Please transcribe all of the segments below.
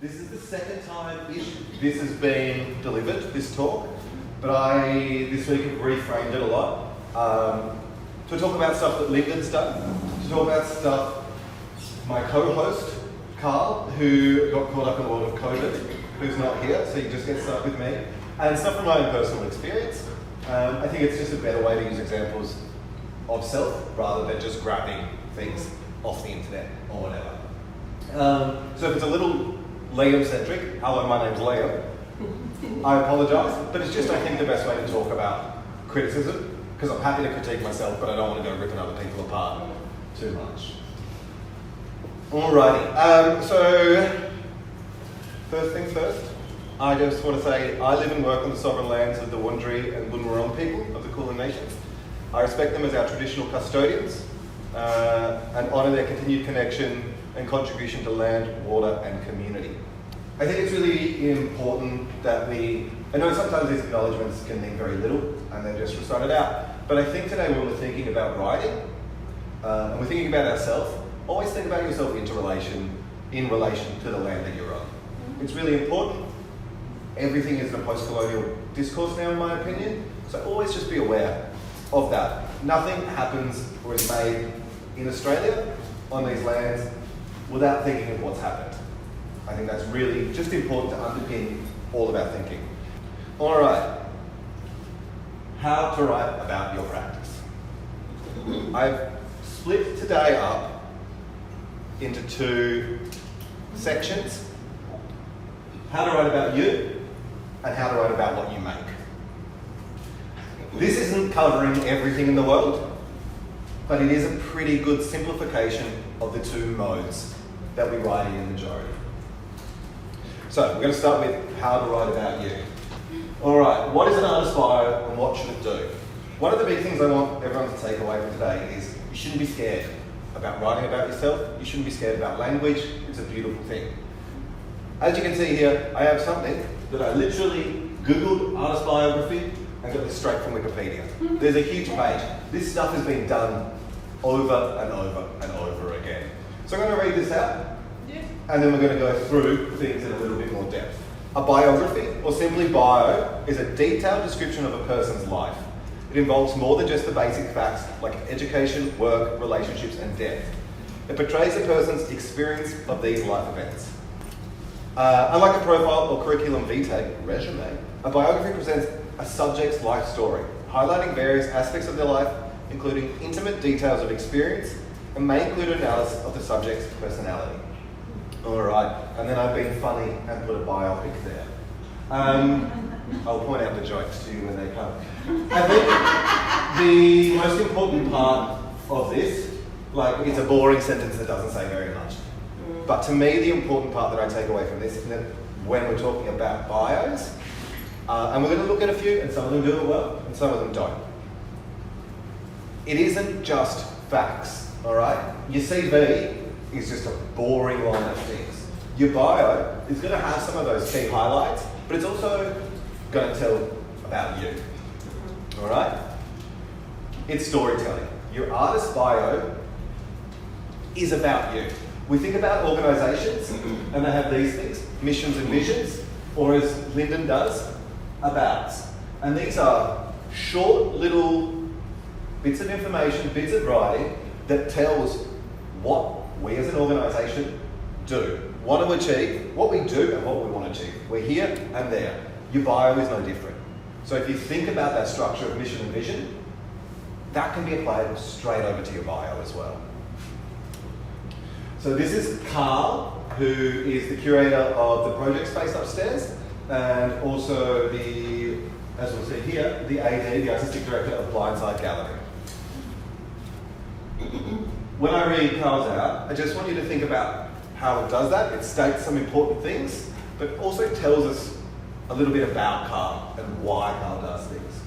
This is the second time-ish this has been delivered, this talk, but I this week have reframed it a lot to talk about stuff that Linden's done, to talk about stuff my co-host, Carl, who got caught up in the world of COVID, who's not here, so you just get stuck with me, and stuff from my own personal experience. I think it's just a better way to use examples of self rather than just grabbing things off the internet or whatever. So if it's a little Liam-centric, hello, my name's Liam, I apologise, but it's just, I think, the best way to talk about criticism, because I'm happy to critique myself, but I don't want to go ripping other people apart too much. Alrighty, so first things first, I just want to say I live and work on the sovereign lands of the Wurundjeri and Bunurong people of the Kulin Nations. I respect them as our traditional custodians and honour their continued connection and contribution to land, water and community. I think it's really important that I know sometimes these acknowledgements can mean very little and they're just recited out, but I think today when we're thinking about writing and we're thinking about ourselves, always think about yourself in relation to the land that you're on. It's really important. Everything is in a post-colonial discourse now, in my opinion, so always just be aware of that. Nothing happens or is made in Australia on these lands without thinking of what's happened. I think that's really just important to underpin all of our thinking. All right, how to write about your practice. I've split today up into two sections. How to write about you and how to write about what you make. This isn't covering everything in the world, but it is a pretty good simplification of the two modes that we write in the majority. So we're going to start with how to write about you. All right, what is an artist bio and what should it do? One of the big things I want everyone to take away from today is you shouldn't be scared about writing about yourself. You shouldn't be scared about language. It's a beautiful thing. As you can see here, I have something that I literally Googled artist biography and got this straight from Wikipedia. There's a huge page. This stuff has been done over and over and over again. So I'm going to read this out, and then we're going to go through things in a little bit more depth. A biography, or simply bio, is a detailed description of a person's life. It involves more than just the basic facts like education, work, relationships, and death. It portrays a person's experience of these life events. Unlike a profile or curriculum vitae, resume, a biography presents a subject's life story, highlighting various aspects of their life, including intimate details of experience, and may include analysis of the subject's personality. All right, and then I've been funny and put a biopic there. I'll point out the jokes to you when they come. I think the most important part of this, like, it's a boring sentence that doesn't say very much. But to me, the important part that I take away from this is that when we're talking about bios, and we're going to look at a few, and some of them do it well, and some of them don't. It isn't just facts, all right? Your CV is just a boring line of things. Your bio is going to have some of those key highlights, but it's also going to tell about you, all right? It's storytelling. Your artist bio is about you. We think about organisations, and they have these things, missions and visions, or as Linden does, abouts. And these are short little bits of information, bits of writing that tells what we as an organisation do, want to achieve, what we do and what we want to achieve. We're here and there. Your bio is no different. So if you think about that structure of mission and vision, that can be applied straight over to your bio as well. So this is Carl, who is the curator of the project space upstairs, and also the, as we'll see here, the AD, the Artistic Director of Blindside Gallery. When I read Carl's out, I just want you to think about how it does that. It states some important things, but also tells us a little bit about Carl and why Carl does things.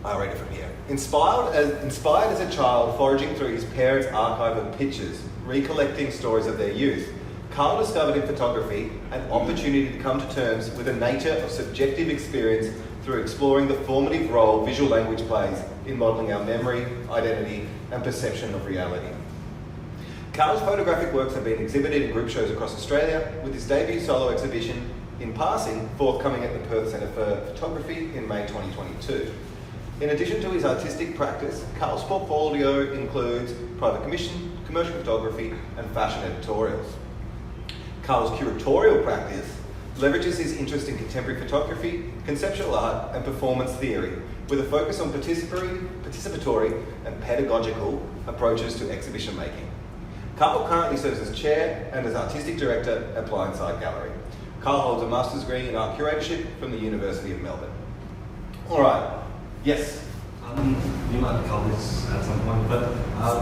I'll read it from here. Inspired as a child foraging through his parents' archive of pictures, recollecting stories of their youth, Carl discovered in photography an opportunity to come to terms with the nature of subjective experience through exploring the formative role visual language plays in modelling our memory, identity, and perception of reality. Carl's photographic works have been exhibited in group shows across Australia, with his debut solo exhibition, In Passing, forthcoming at the Perth Centre for Photography in May 2022. In addition to his artistic practice, Carl's portfolio includes private commission, commercial photography, and fashion editorials. Carl's curatorial practice leverages his interest in contemporary photography, conceptual art, and performance theory, with a focus on participatory and pedagogical approaches to exhibition making. Carl currently serves as chair and as artistic director at Blindside Gallery. Carl holds a master's degree in art curatorship from the University of Melbourne. All right, yes? You might cover this at some point, but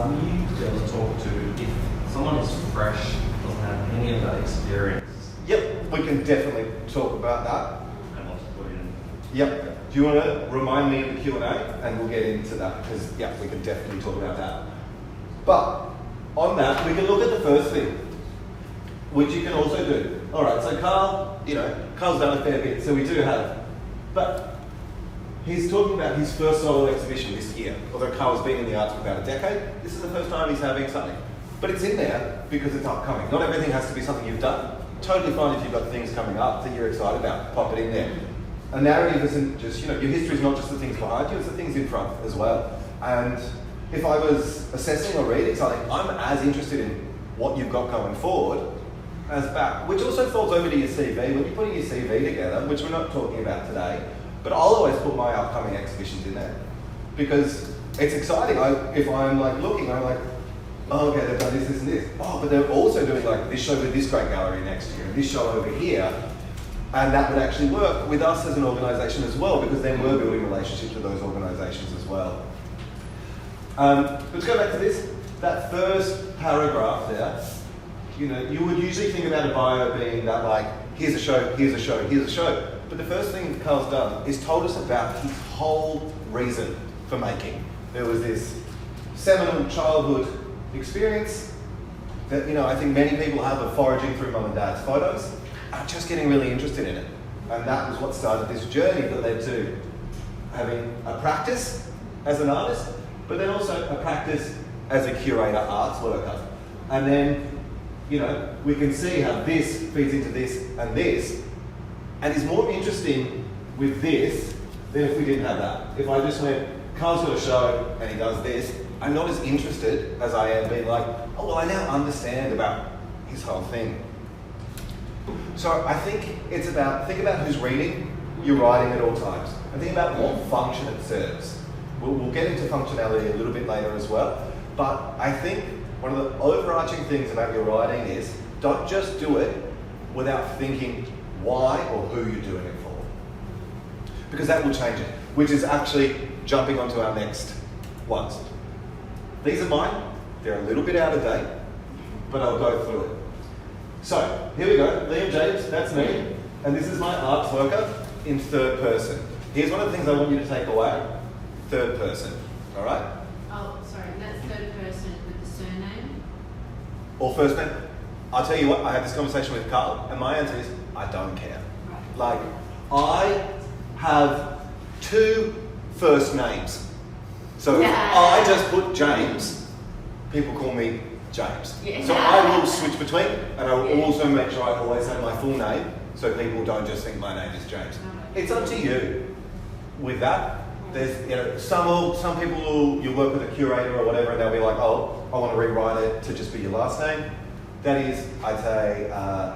will you be able to talk to if someone is fresh, doesn't have any of that experience? Yep, we can definitely talk about that. And what to put in. Yep. Do you want to remind me of the Q&A? And we'll get into that, because, yeah, we can definitely talk about that. But on that, we can look at the first thing, which you can also do. All right, so Carl, Carl's done a fair bit, so we do have. But he's talking about his first solo exhibition this year. Although Carl's been in the arts for about a decade, this is the first time he's having something. But it's in there because it's upcoming. Not everything has to be something you've done. Totally fine if you've got things coming up that you're excited about, pop it in there. A narrative isn't just, your history is not just the things behind you, it's the things in front as well. And if I was assessing or reading something, I'm as interested in what you've got going forward as back, which also falls over to your CV. When you're putting your CV together, which we're not talking about today, but I'll always put my upcoming exhibitions in there because it's exciting. If I'm looking, I'm like, oh, okay, they've done this, this, and this. Oh, but they're also doing this show with this great gallery next year, and this show over here. And that would actually work with us as an organisation as well, because then we're building relationships with those organisations as well. Let's go back to this. That first paragraph there, you would usually think about a bio being that here's a show, here's a show, here's a show. But the first thing Carl's done is told us about his whole reason for making. There was this seminal childhood experience that, I think many people have of foraging through mum and dad's photos and just getting really interested in it. And that was what started this journey that led to having a practice as an artist, but then also a practice as a curator arts worker. And then, we can see how this feeds into this, and is more interesting with this than if we didn't have that. If I just went, Carl's got a show and he does this, I'm not as interested as I am being like, oh, well, I now understand about his whole thing. So I think it's about, think about who's reading, you're writing at all times, and think about what function it serves. We'll get into functionality a little bit later as well, but I think one of the overarching things about your writing is don't just do it without thinking why or who you're doing it for. Because that will change it, which is actually jumping onto our next ones. These are mine. They're a little bit out of date, but I'll go through it. So, here we go. Liam James, that's me. And this is my arts worker in third person. Here's one of the things I want you to take away. Third person, all right? Oh, sorry, that's third person with the surname? Or first name. I'll tell you what, I had this conversation with Carl, and my answer is, I don't care. Right. I have 2 first names. So if Yeah. I just put James, people call me James. Yeah. So I will switch between, and I will also make sure I always have my full name, so people don't just think my name is James. It's up to you with that. There's, some people you'll work with a curator or whatever, and they'll be like, oh, I want to rewrite it to just be your last name. That is, I'd say,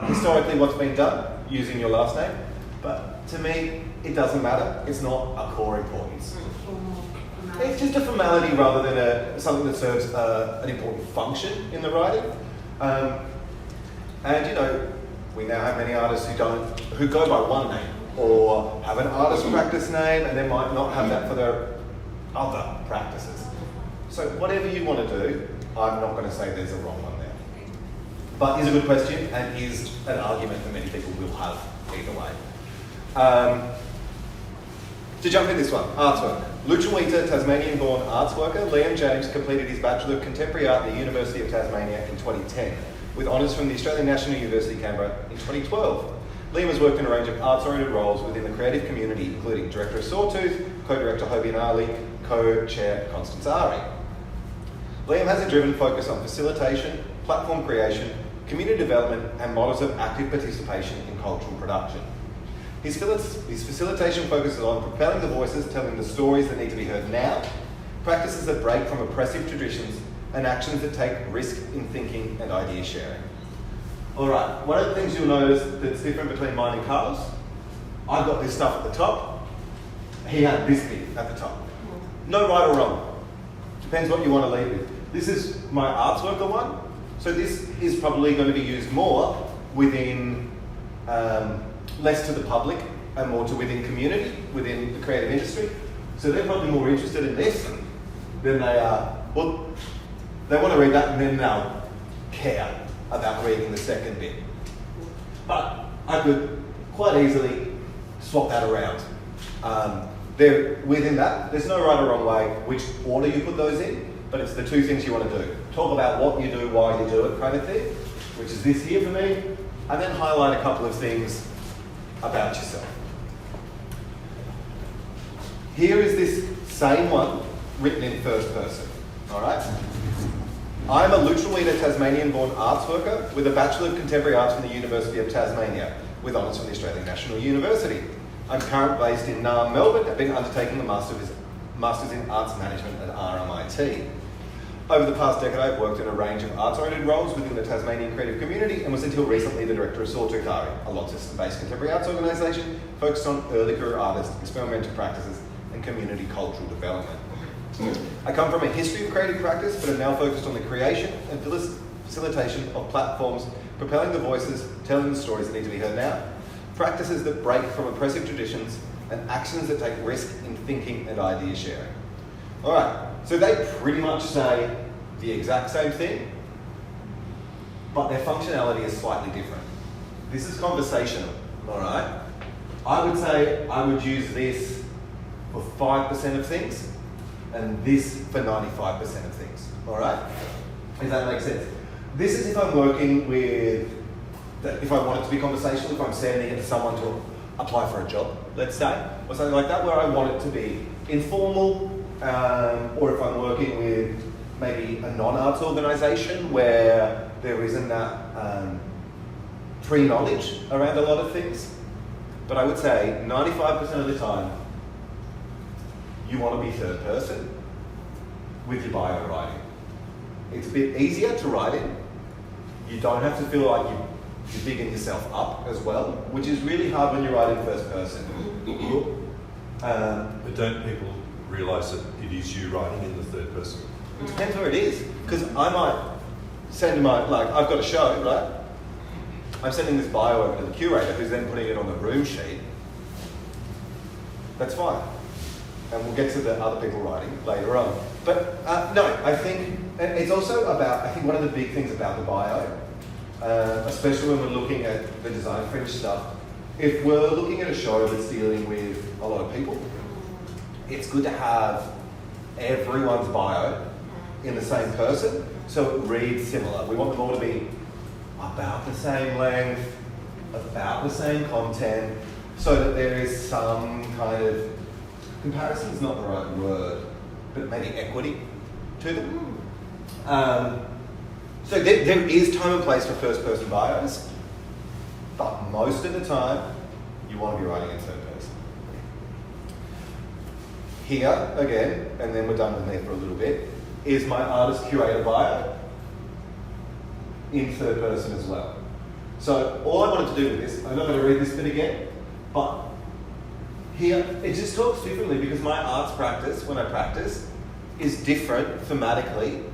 historically what's been done, using your last name. But to me, it doesn't matter. It's not a core importance. It's just a formality rather than something that serves an important function in the writing. And we now have many artists who go by one name, or have an artist practice name, and they might not have that for their other practices. So whatever you want to do, I'm not going to say there's a wrong one there. But is a good question, and is an argument that many people will have either way. To jump in this one, artwork. Luchuita, Tasmanian-born arts worker, Liam James completed his Bachelor of Contemporary Art at the University of Tasmania in 2010, with honours from the Australian National University, Canberra in 2012. Liam has worked in a range of arts-oriented roles within the creative community, including Director of Sawtooth, Co-Director Hobian Ali, Co-Chair Constance Ari. Liam has a driven focus on facilitation, platform creation, community development, and models of active participation in cultural production. His facilitation focuses on propelling the voices, telling the stories that need to be heard now, practices that break from oppressive traditions, and actions that take risk in thinking and idea sharing. All right, one of the things you'll notice that's different between mine and Carl's, I've got this stuff at the top, he had this bit at the top. No right or wrong, depends what you want to lead with. This is my arts worker one, so this is probably going to be used more within, less to the public and more to within community, within the creative industry. So they're probably more interested in this than they are, well, they want to read that and then they'll care about reading the second bit. But I could quite easily swap that around. Within that, there's no right or wrong way which order you put those in, but it's the two things you want to do. Talk about what you do, why you do it kind of thing, which is this here for me, and then highlight a couple of things about yourself. Here is this same one written in first person, all right? I'm a Lutruwita Tasmanian-born arts worker with a Bachelor of Contemporary Arts from the University of Tasmania, with honours from the Australian National University. I'm currently based in Naarm, Melbourne. I've been undertaking the Masters in Arts Management at RMIT. Over the past decade, I've worked in a range of arts-oriented roles within the Tasmanian creative community and was until recently the director of Sawtooth Ari, a Launceston-based contemporary arts organisation focused on early career artists, experimental practices, and community cultural development. I come from a history of creative practice, but am now focused on the creation and facilitation of platforms, propelling the voices, telling the stories that need to be heard now, practices that break from oppressive traditions, and actions that take risk in thinking and idea sharing. All right, so they pretty much say the exact same thing, but their functionality is slightly different. This is conversational, all right? I would say I would use this for 5% of things, and this for 95% of things, all right? Does that make sense? This is if I'm working with, if I want it to be conversational, if I'm sending it to someone to apply for a job, let's say, or something like that, where I want it to be informal, or if I'm working with maybe a non-arts organisation where there isn't that pre-knowledge around a lot of things. But I would say 95% of the time, you want to be third person with your bio writing. It's a bit easier to write in. You don't have to feel like you're bigging yourself up as well, which is really hard when you write in first person. But don't people realise that it is you writing in the third person? It depends where it is, because I might send I've got a show, right? I'm sending this bio over to the curator, who's then putting it on the room sheet. That's fine. And we'll get to the other people writing later on. But no, I think it's also about, I think one of the big things about the bio, especially when we're looking at the design fringe stuff, if we're looking at a show that's dealing with a lot of people, it's good to have everyone's bio in the same person, so it reads similar. We want them all to be about the same length, about the same content, so that there is some kind of, comparison is not the right word, but maybe equity to them. So there is time and place for first person bios, but most of the time, you want to be writing in third person. Here, again, and then we're done with me for a little bit, is my artist curator bio in third person as well. So all I wanted to do with this, I'm not going to read this bit again, but here, it just talks differently because my arts practice, when I practice, is different thematically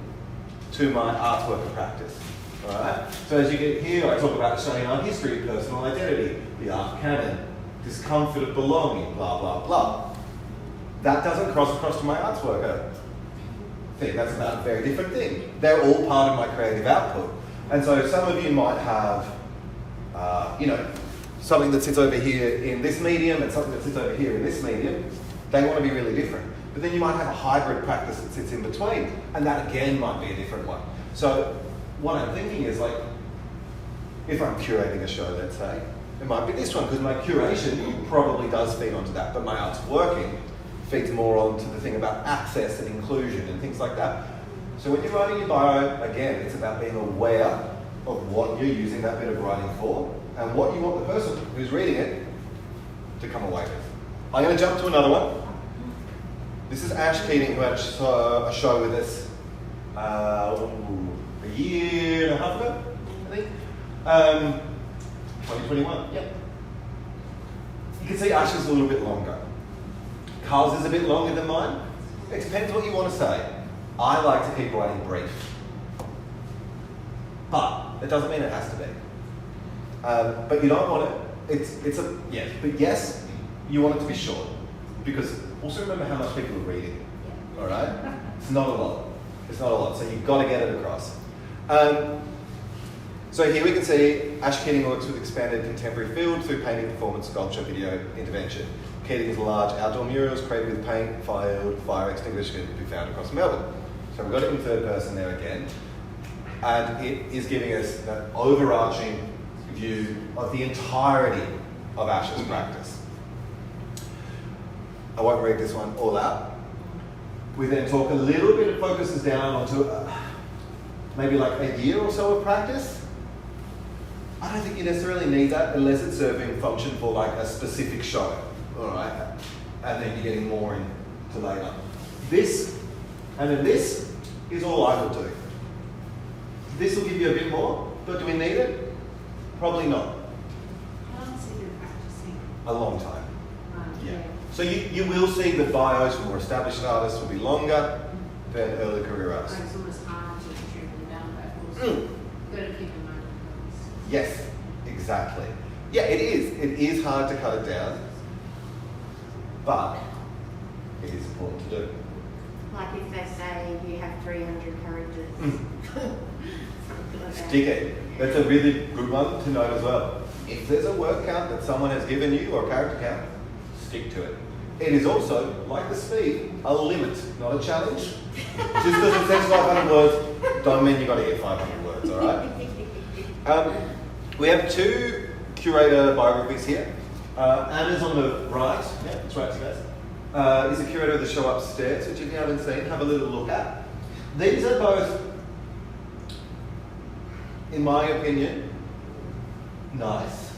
to my arts worker practice. All right? So as you get here, I talk about Australian art history, personal identity, the art canon, discomfort of belonging, blah, blah, blah. That doesn't cross across to my arts worker thing. That's about a very different thing. They're all part of my creative output. And so some of you might have, something that sits over here in this medium and something that sits over here in this medium. They want to be really different. But then you might have a hybrid practice that sits in between, and that again might be a different one. So what I'm thinking is, like, if I'm curating a show, let's say, it might be this one, because my curation probably does feed onto that, but my art's working feeds more onto the thing about access and inclusion and things like that. So when you're writing your bio, again, it's about being aware of what you're using that bit of writing for and what you want the person who's reading it to come away with. I'm going to jump to another one. This is Ash Keating, who had a show with us a year and a half ago, I think. 2021. Yep. You can see Ash's a little bit longer. Carl's is a bit longer than mine. It depends what you want to say. I like to keep writing brief. But it doesn't mean it has to be. But you don't want it, but yes, you want it to be short. Because also remember how much people are reading. All right? It's not a lot. It's not a lot, so you've got to get it across. So here we can see Ash Keating works with expanded contemporary field through painting, performance, sculpture, video, intervention. Keating's large outdoor murals created with paint, fire extinguisher can be found across Melbourne. So we've got it in third person there again. And it is giving us that overarching view of the entirety of Ash's practice. I won't read this one all out. We then talk a little bit, it focuses down onto maybe like a year or so of practice. I don't think you necessarily need that unless it's serving function for like a specific show, all right? And then you're getting more into later. This, and then this is all I would do. This will give you a bit more, but do we need it? Probably not. How long has he been practicing? A long time. Yeah. So you will see the bios for more established artists will be longer than early career artists. So it's almost hard to trim them down, but also you've got to keep in mind. Yes, exactly. Yeah, it is. It is hard to cut it down, but it is important to do. Like if they say you have 300 characters. Something like that. Stick it. That's a really good one to note as well. If there's a word count that someone has given you or a character count, stick to it. It is also, like the speed, a limit, not a challenge. Just because it says 500 words, don't mean you've got to get 500 words, all right? We have two curator biographies here. Anna's on the right. Yeah, that's right, guys. Is a curator of the show upstairs, which if you haven't seen, have a little look at. These are both, in my opinion, nice.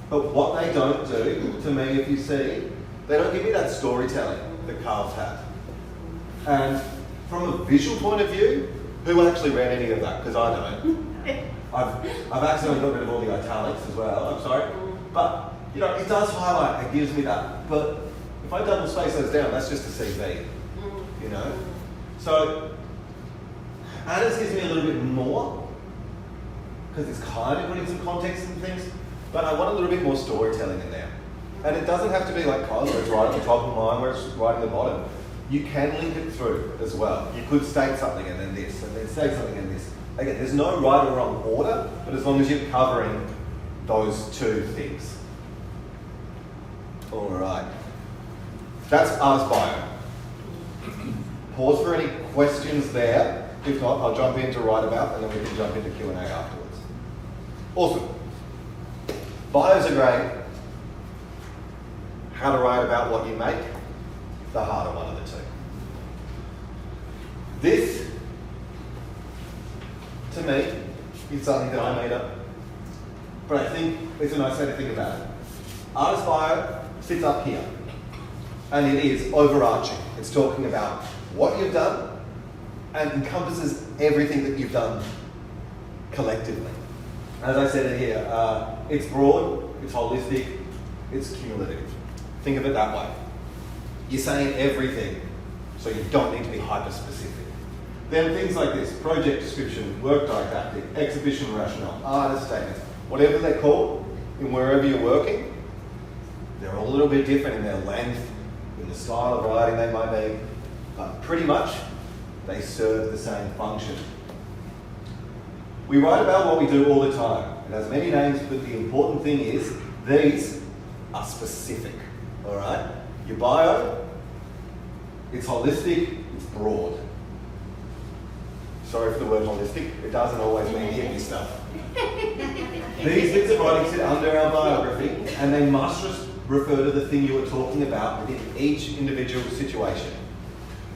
But what they don't do, to me, if you see, they don't give me that storytelling that Carl's had. And from a visual point of view, who actually read any of that? Because I don't. I've accidentally got rid of all the italics as well, I'm sorry. But, you know, it does highlight, it gives me that. But if I double space those down, that's just a CV, you know? So, Anna's gives me a little bit more, because it's kind of putting some context and things, but I want a little bit more storytelling in there. And it doesn't have to be like Kyle's, where it's right at the top of mine, where it's right at the bottom. You can link it through as well. You could state something and then this, and then state something and this. Again, there's no right or wrong order, but as long as you're covering those two things. All right. That's R's bio. Pause for any questions there. If not, I'll jump into write about, and then we can jump into Q&A afterwards. Awesome. Bios are great. How to write about what you make, the harder one of the two. This, to me, is something that I made up. But I think it's a nice way to think about it. Artist bio sits up here. And it is overarching. It's talking about what you've done and encompasses everything that you've done collectively. As I said here, it's broad, it's holistic, it's cumulative. Think of it that way. You're saying everything, so you don't need to be hyper-specific. Then things like this, project description, work didactic, exhibition rationale, artist statements, whatever they're called, in wherever you're working, they're all a little bit different in their length, in the style of writing they might be, but pretty much they serve the same function. We write about what we do all the time. It has many names, but the important thing is these are specific, all right? Your bio, it's holistic, it's broad. Sorry for the word holistic, it doesn't always mean hippie stuff. These bits of writing sit under our biography, and they must just refer to the thing you were talking about within each individual situation.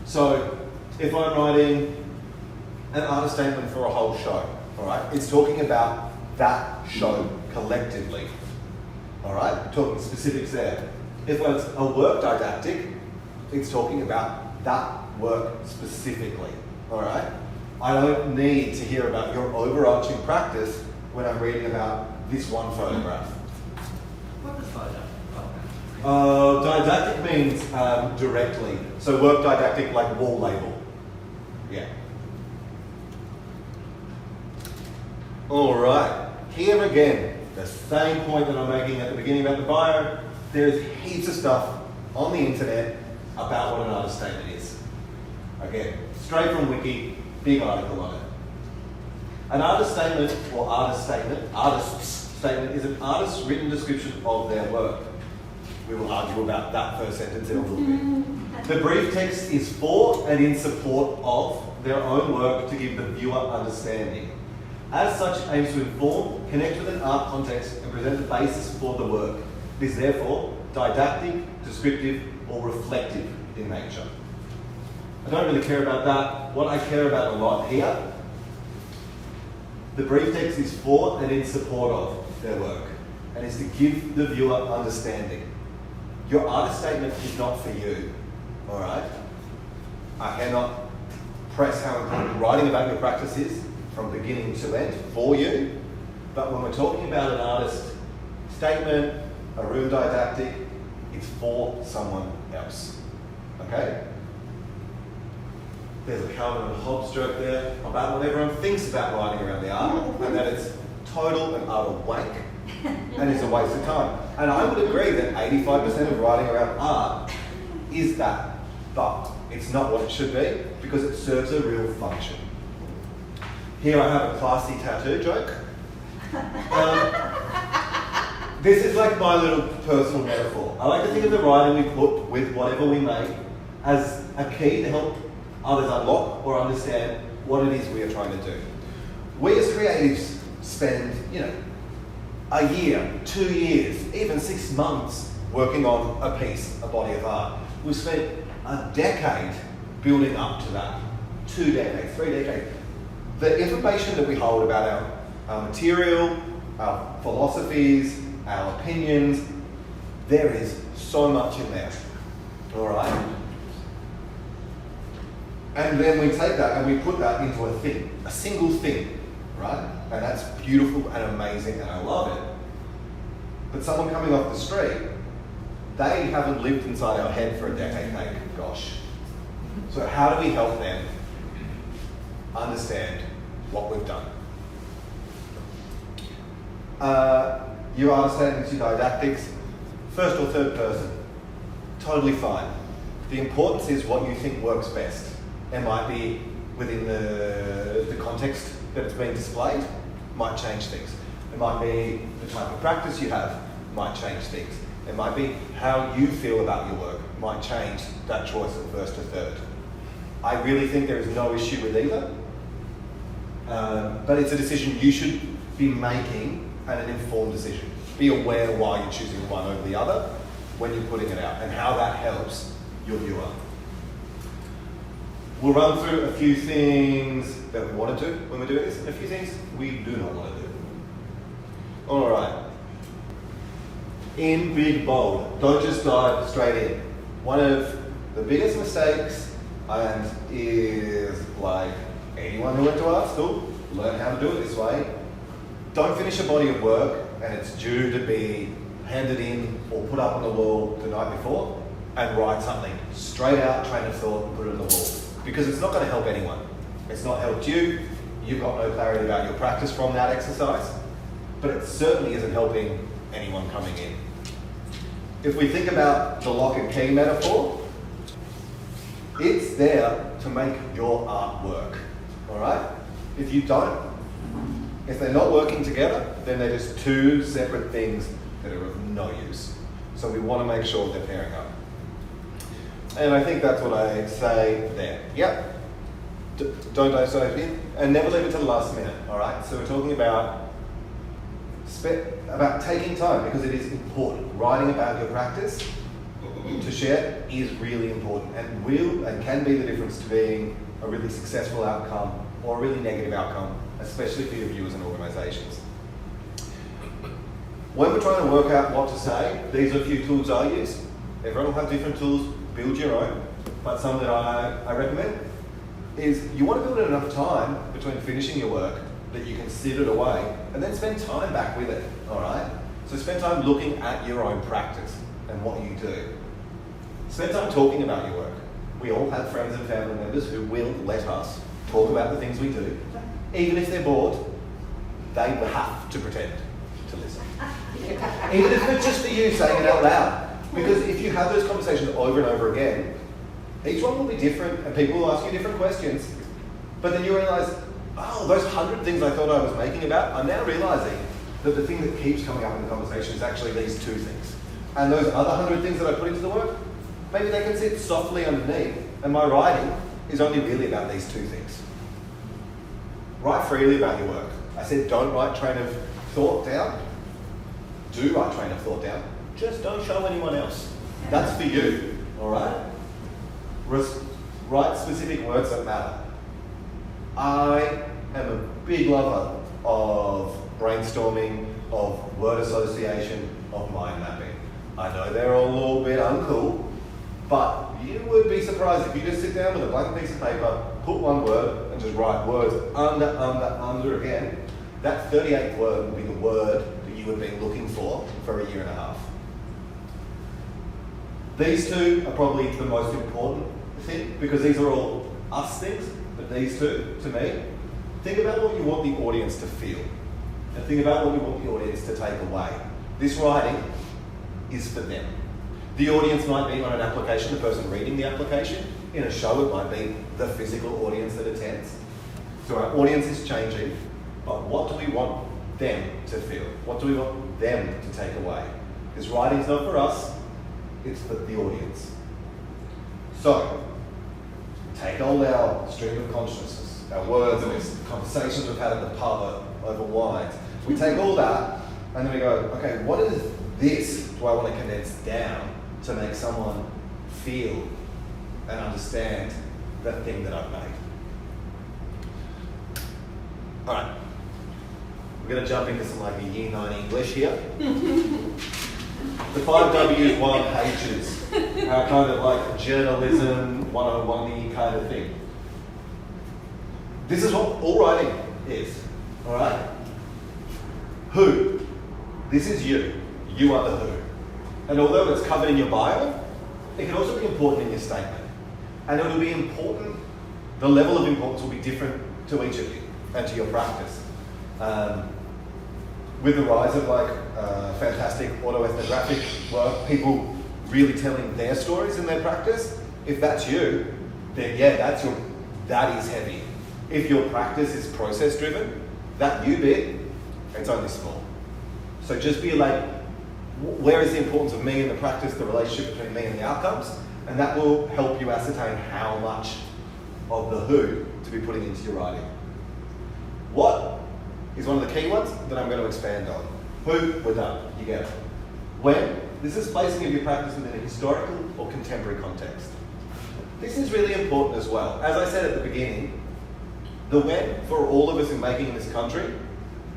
So, if I'm writing an artist statement for a whole show, all right? It's talking about that show collectively, all right? Talking specifics there. If it's a work didactic, it's talking about that work specifically, all right? I don't need to hear about your overarching practice when I'm reading about this one photograph. What does Didactic means directly. So work didactic like wall label. Yeah. All right. Here again, the same point that I'm making at the beginning about the bio. There's heaps of stuff on the internet about what an artist statement is. Again, straight from Wiki, big article on it. An artist statement or artist's statement is an artist's written description of their work. We will argue about that first sentence in a little bit. The brief text is for and in support of their own work to give the viewer understanding. As such, it aims to inform, connect with an art context, and present the basis for the work. It is therefore didactic, descriptive, or reflective in nature. I don't really care about that. What I care about a lot here, the brief text is for and in support of their work, and is to give the viewer understanding. Your artist statement is not for you, all right? I cannot press how important writing about your practice is from beginning to end for you, but when we're talking about an artist statement, a room didactic, it's for someone else, okay? There's a Calvin and Hobbes joke there about what everyone thinks about writing around the art, and that it's total and utter wank, and it's a waste of time. And I would agree that 85% of writing around art is that, but it's not what it should be because it serves a real function. Here I have a classy tattoo joke. This is like my little personal metaphor. I like to think of the writing we put with whatever we make as a key to help others unlock or understand what it is we are trying to do. We as creatives spend, a year, 2 years, even 6 months working on a piece, a body of art. We've spent a decade building up to that, 2 decades, 3 decades. The information that we hold about our material, our philosophies, our opinions, there is so much in there, all right? And then we take that and we put that into a thing, a single thing, right? And that's beautiful and amazing and I love it. But someone coming off the street, they haven't lived inside our head for a decade, mate, gosh. So how do we help them understand what we've done? Your artist statements, your didactics, first or third person, totally fine. The importance is what you think works best. It might be within the context that it's being displayed, might change things. It might be the type of practice you have, might change things. It might be how you feel about your work, might change that choice of first or third. I really think there is no issue with either, but it's a decision you should be making and an informed decision. Be aware why you're choosing one over the other when you're putting it out and how that helps your viewer. We'll run through a few things that we want to do when we're doing this and a few things we do not want to do. All right. In big bold, don't just dive straight in. One of the biggest mistakes, and is like anyone who went to art school, learn how to do it this way. Don't finish a body of work and it's due to be handed in or put up on the wall the night before and write something straight out, train of thought, and put it on the wall. Because it's not going to help anyone. It's not helped you. You've got no clarity about your practice from that exercise, but it certainly isn't helping anyone coming in. If we think about the lock and key metaphor, it's there to make your art work, all right? If they're not working together, then they're just two separate things that are of no use. So we want to make sure they're pairing up. And I think that's what I say there. Yep. Don't dive in, and never leave it to the last minute, all right? So we're talking about taking time, because it is important. Writing about your practice to share is really important and will and can be the difference to being a really successful outcome or a really negative outcome, especially for your viewers and organisations. When we're trying to work out what to say, these are a few tools I use. Everyone will have different tools, build your own, but some that I recommend is you want to build in enough time between finishing your work that you can sit it away and then spend time back with it, all right? So spend time looking at your own practice and what you do. Spend time talking about your work. We all have friends and family members who will let us talk about the things we do. Even if they're bored, they have to pretend to listen. Even if it's just for you saying it out loud. Because if you have those conversations over and over again, each one will be different and people will ask you different questions. But then you realise, oh, those 100 things I thought I was making about, I'm now realising that the thing that keeps coming up in the conversation is actually these 2 things. And those other 100 things that I put into the work, maybe they can sit softly underneath, and my writing is only really about these 2 things. Write freely about your work. I said don't write train of thought down. Do write train of thought down. Just don't show anyone else. That's for you, all right? Write specific words that matter. I am a big lover of brainstorming, of word association, of mind mapping. I know they're all a little bit uncool, but you would be surprised if you just sit down with a blank piece of paper, put one word, and just write words under again. That 38th word will be the word that you have been looking for a year and a half. These 2 are probably the most important thing, because these are all us things, but these 2, to me, think about what you want the audience to feel, and think about what you want the audience to take away. This writing is for them. The audience might be on an application, the person reading the application. In a show, it might be the physical audience that attends. So our audience is changing, but what do we want them to feel? What do we want them to take away? Because writing's not for us, it's for the audience. So, take all our stream of consciousness, our words and these conversations we've had at the pub over wines. We take all that and then we go, okay, what is this do I want to condense down to make someone feel and understand the thing that I've made? All right, we're going to jump into some like a Year 9 English here. The 5 W's, 1 H's, kind of like journalism 101-y kind of thing. This is what all writing is, all right? Who? This is you. You are the who. And although it's covered in your bio, it can also be important in your statement. And it will be important, the level of importance will be different to each of you and to your practice. With the rise of like fantastic autoethnographic work, people really telling their stories in their practice, if that's you, then yeah, that is heavy. If your practice is process driven, that you bit, it's only small. So just be like, where is the importance of me in the practice, the relationship between me and the outcomes, and that will help you ascertain how much of the who to be putting into your writing. What is one of the key ones that I'm going to expand on. Who, we're done, you get it. When, this is placing of your practice within a historical or contemporary context. This is really important as well. As I said at the beginning, the when for all of us in making in this country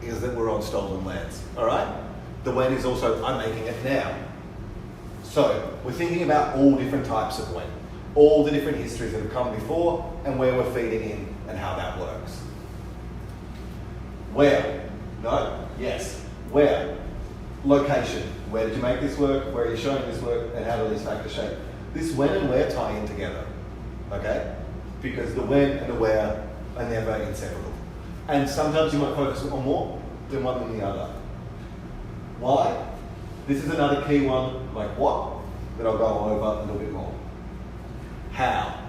is that we're on stolen lands, all right? The when is also, I'm making it now. So, we're thinking about all different types of when, all the different histories that have come before and where we're feeding in and how that works. Where? No? Yes. Where? Location. Where did you make this work? Where are you showing this work? And how do these factors shape? This when and where tie in together, okay? Because the when and the where are never inseparable. And sometimes you might focus on more than one than the other. Why? This is another key one, like what, that I'll go over a little bit more. How?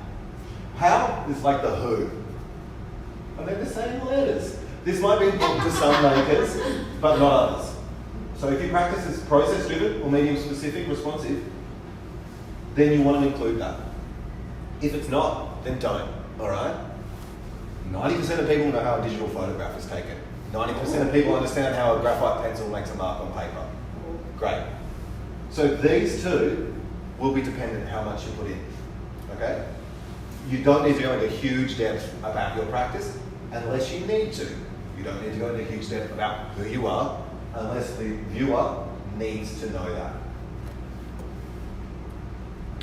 How is like the who. And they're the same letters. This might be important to some makers, but not others. So if your practice is process-driven or medium-specific, responsive, then you want to include that. If it's not, then don't, all right? 90% of people know how a digital photograph is taken. 90% of people understand how a graphite pencil makes a mark on paper. Great. So these two will be dependent on how much you put in, okay? You don't need to go into huge depth about your practice. unless you need to. You don't need to go into huge depth about who you are, unless the viewer needs to know that.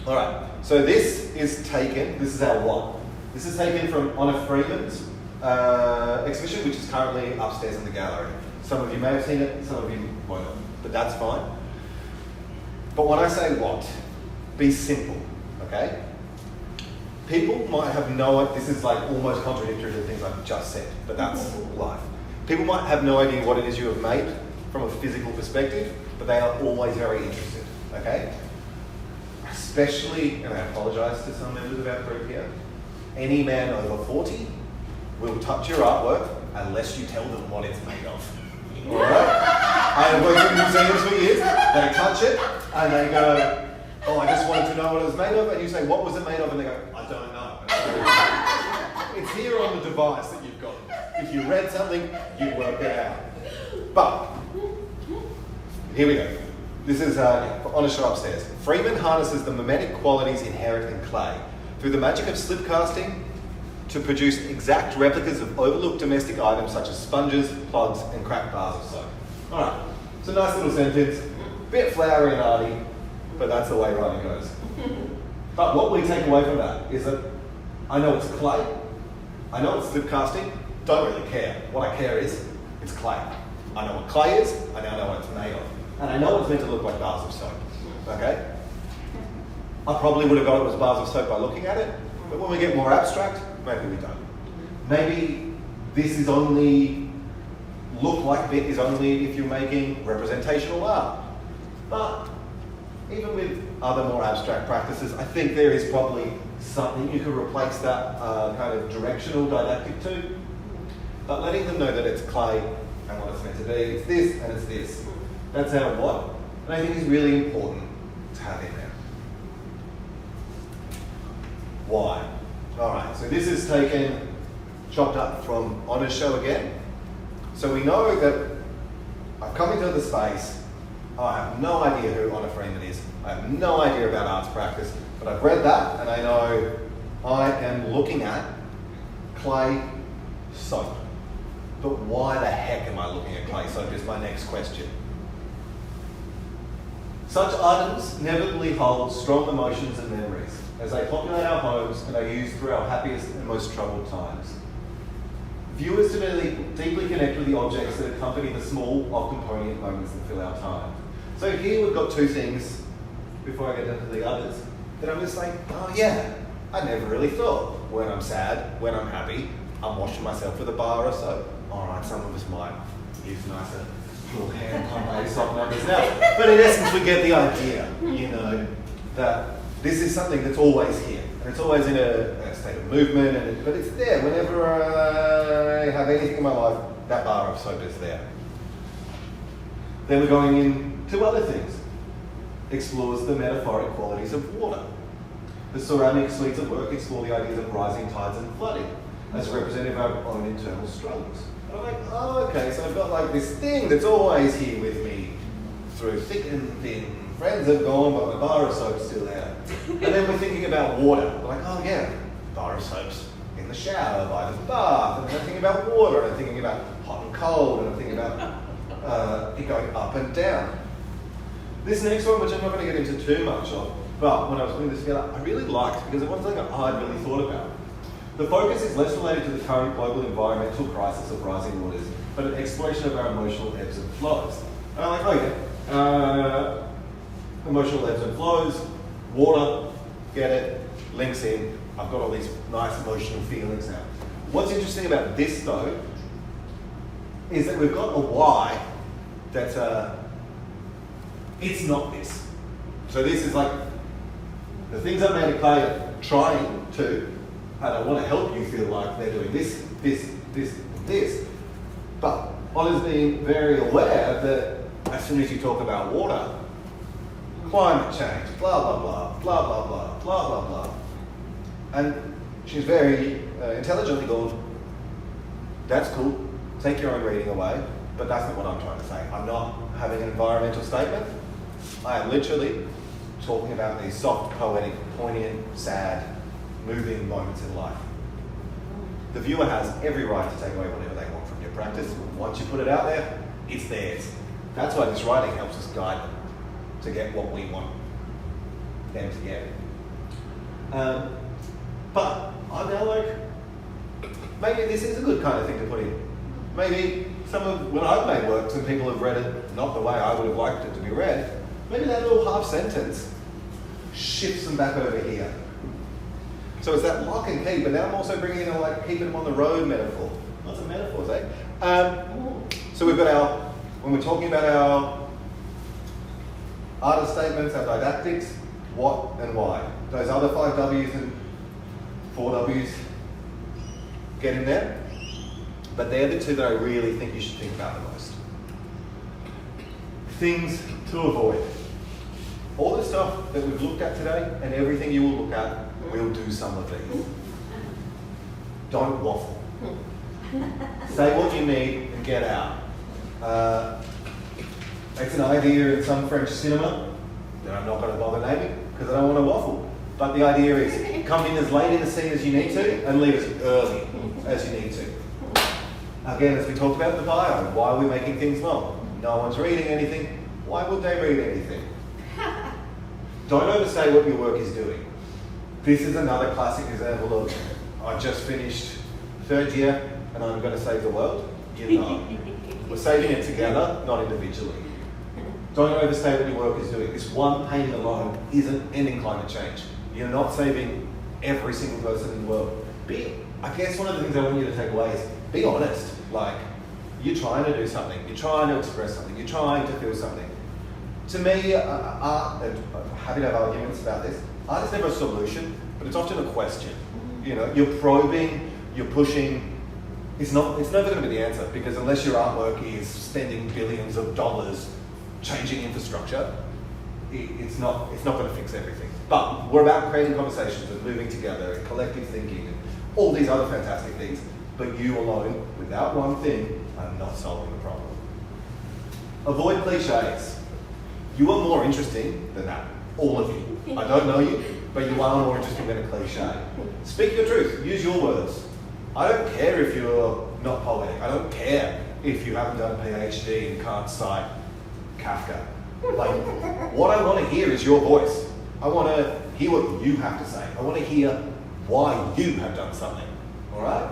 All right, so this is our what? This is taken from Honor Freeman's exhibition, which is currently upstairs in the gallery. Some of you may have seen it, some of you won't have, but that's fine. But when I say what, be simple, okay? People might have this is like almost contradictory to the things I've just said, but that's life. People might have no idea what it is you have made from a physical perspective, but they are always very interested, okay? Especially, and I apologise to some members of our group here, any man over 40 will touch your artwork unless you tell them what it's made of. All right? I have worked in museums for years. They touch it and they go, oh, I just wanted to know what it was made of. And you say, what was it made of? And they go, I don't know. It's here on the device that you've got. If you read something, you'd work it out. But, here we go. This is on a show upstairs. Freeman harnesses the mimetic qualities inherent in clay through the magic of slip casting to produce exact replicas of overlooked domestic items such as sponges, plugs, and cracked bars of soap. All right, it's a nice little sentence, bit flowery and arty, but that's the way writing goes. But what we take away from that is that I know it's clay, I know it's slip casting, don't really care. What I care is it's clay. I know what clay is, I now know what it's made of. And I know it's meant to look like bars of soap, okay? I probably would have got it as bars of soap by looking at it, but when we get more abstract, maybe we don't. Maybe this is only, look like bit is only if you're making representational art. But even with other more abstract practices, I think there is probably something you could replace that kind of directional didactic to. But letting them know that it's clay and what it's meant to be, it's this and it's this. That's our what. And I think it's really important to have in there. Why? All right, so this is taken, chopped up from Honor's show again. So we know that I've come into the space, I have no idea who Honor Freeman is, I have no idea about arts practice, but I've read that and I know I am looking at clay soap. But why the heck am I looking at clay soap is my next question. Such items inevitably hold strong emotions and memories as they populate our homes and are used through our happiest and most troubled times. Viewers deeply connect with the objects that accompany the small, often poignant moments that fill our time. So here we've got two things, before I get into the others, that I'm just like, oh yeah, I never really thought. When I'm sad, when I'm happy, I'm washing myself with a bar or soap. All right, some of us might use nicer little hand pomade soft numbers now. But in essence, we get the idea, you know, that this is something that's always here. And it's always in a state of movement, but it's there. Whenever I have anything in my life, that bar of soap is there. Then we're going into other things. Explores the metaphoric qualities of water. The ceramic suites of work explore the ideas of rising tides and flooding as representative of our own internal struggles. And I'm like, oh, okay, so I've got like this thing that's always here with me through thick and thin. Friends have gone, but my bar of soap's still there. And then we're thinking about water. We're like, oh yeah, bar of soap's in the shower, by the bath. And then I'm thinking about water, and I'm thinking about hot and cold, and I'm thinking about it going up and down. This next one, which I'm not going to get into too much of, but when I was putting this together, I really liked because it wasn't something I'd really thought about. The focus is less related to the current global environmental crisis of rising waters, but an exploration of our emotional ebbs and flows. And I'm like, oh yeah, emotional ebbs and flows, water, get it, links in, I've got all these nice emotional feelings now. What's interesting about this though, is that we've got a why that it's not this. So this is like, the things I made a clay are trying to, and I want to help you feel like they're doing this, this. But Honor's being very aware that as soon as you talk about water, climate change, blah, blah, blah, blah, blah, blah, blah, blah, blah. And she's very intelligently gone, that's cool, take your own reading away, but that's not what I'm trying to say. I'm not having an environmental statement. I am literally talking about these soft, poetic, poignant, sad, moving moments in life. The viewer has every right to take away whatever they want from your practice. Once you put it out there, it's theirs. That's why this writing helps us guide them to get what we want them to get. But I'm now like, maybe this is a good kind of thing to put in. Maybe some of, when I've made works and people have read it not the way I would have liked it to be read, maybe that little half sentence shifts them back over here. So it's that lock and key, but now I'm also bringing in a like keeping them on the road metaphor. Lots of metaphors, eh? So we've got our, when we're talking about our artist statements, our didactics, what and why. Those other 5 W's and 4 W's get in there. But they're the 2 that I really think you should think about the most. Things to avoid. All the stuff that we've looked at today and everything you will look at, we'll do some of these. Don't waffle. Say what you need and get out. It's an idea in some French cinema that I'm not going to bother naming because I don't want to waffle. But the idea is come in as late in the scene as you need to and leave as early as you need to. Again, as we talked about the bio, why are we making things long? No one's reading anything. Why would they read anything? Don't overstate what your work is doing. This is another classic example of I just finished 3rd year and I'm going to save the world. You're not. We're saving it together, not individually. Don't overstate what your work is doing. This one painting alone isn't ending climate change. You're not saving every single person in the world. I guess one of the things I want you to take away is be honest. Like, you're trying to do something. You're trying to express something. You're trying to feel something. To me, art, and I'm happy to have arguments about this, art is never a solution, but it's often a question. You know, you're probing, you're pushing. It's never going to be the answer, because unless your artwork is spending billions of dollars changing infrastructure, it's not going to fix everything. But we're about creating conversations and moving together and collective thinking and all these other fantastic things. But you alone, without one thing, are not solving the problem. Avoid cliches. You are more interesting than that. All of you. I don't know you, but you are more interesting than a cliche. Speak your truth. Use your words. I don't care if you're not poetic. I don't care if you haven't done a PhD and can't cite Kafka. Like, what I want to hear is your voice. I want to hear what you have to say. I want to hear why you have done something. All right?